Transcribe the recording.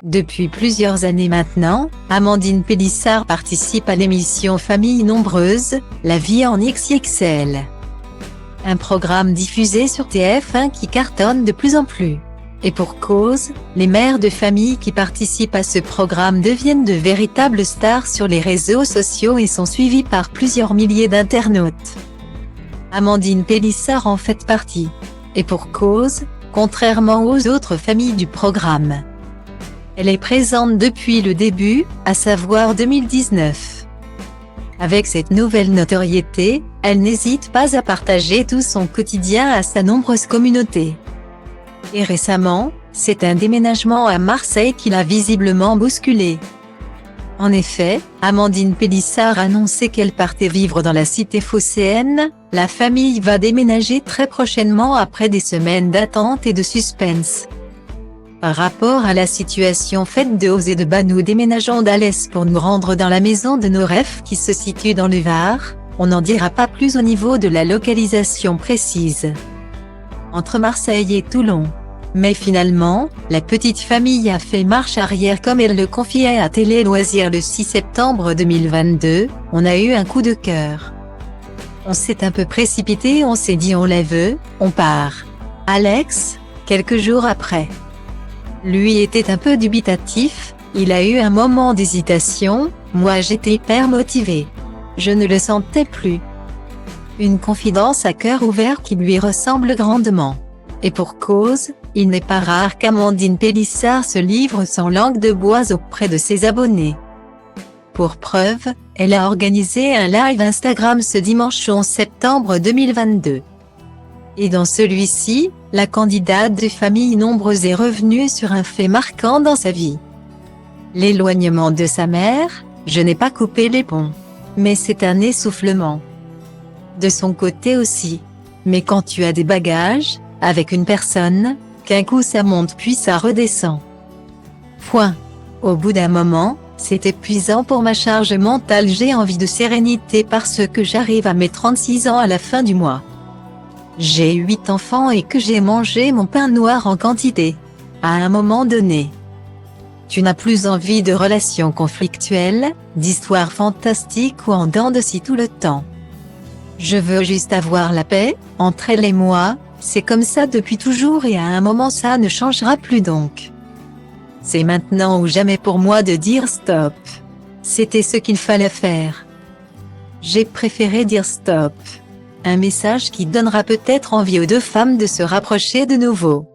Depuis plusieurs années maintenant, Amandine Pélissard participe à l'émission Famille nombreuse, la vie en XXL. Un programme diffusé sur TF1 qui cartonne de plus en plus. Et pour cause, les mères de famille qui participent à ce programme deviennent de véritables stars sur les réseaux sociaux et sont suivies par plusieurs milliers d'internautes. Amandine Pélissard en fait partie. Et pour cause, contrairement aux autres familles du programme. Elle est présente depuis le début, à savoir 2019. Avec cette nouvelle notoriété, elle n'hésite pas à partager tout son quotidien à sa nombreuse communauté. Et récemment, c'est un déménagement à Marseille qui l'a visiblement bousculée. En effet, Amandine Pélissard a annoncé qu'elle partait vivre dans la cité phocéenne. La famille va déménager très prochainement après des semaines d'attente et de suspense. Par rapport à la situation faite de hauts et de bas, nous déménageons d'Alès pour nous rendre dans la maison de nos rêves qui se situe dans le Var. On n'en dira pas plus au niveau de la localisation précise. Entre Marseille et Toulon. Mais finalement, la petite famille a fait marche arrière comme elle le confiait à Télé Loisirs le 6 septembre 2022, on a eu un coup de cœur. On s'est un peu précipité, on s'est dit on la veut, on part. Alex, quelques jours après. Lui était un peu dubitatif, il a eu un moment d'hésitation, moi j'étais hyper motivée. Je ne le sentais plus. Une confidence à cœur ouvert qui lui ressemble grandement. Et pour cause, il n'est pas rare qu'Amandine Pélissard se livre sans langue de bois auprès de ses abonnés. Pour preuve, elle a organisé un live Instagram ce dimanche 11 septembre 2022. Et dans celui-ci, la candidate de famille nombreuse est revenue sur un fait marquant dans sa vie. L'éloignement de sa mère, je n'ai pas coupé les ponts. Mais c'est un essoufflement. De son côté aussi. Mais quand tu as des bagages, avec une personne, qu'un coup ça monte puis ça redescend. Point. Au bout d'un moment, c'est épuisant pour ma charge mentale, j'ai envie de sérénité parce que j'arrive à mes 36 ans à la fin du mois. J'ai 8 enfants et que j'ai mangé mon pain noir en quantité. À un moment donné. Tu n'as plus envie de relations conflictuelles, d'histoires fantastiques ou en dents de scie tout le temps. Je veux juste avoir la paix, entre elle et moi, c'est comme ça depuis toujours et à un moment ça ne changera plus donc. C'est maintenant ou jamais pour moi de dire stop. C'était ce qu'il fallait faire. J'ai préféré dire stop. Un message qui donnera peut-être envie aux deux femmes de se rapprocher de nouveau.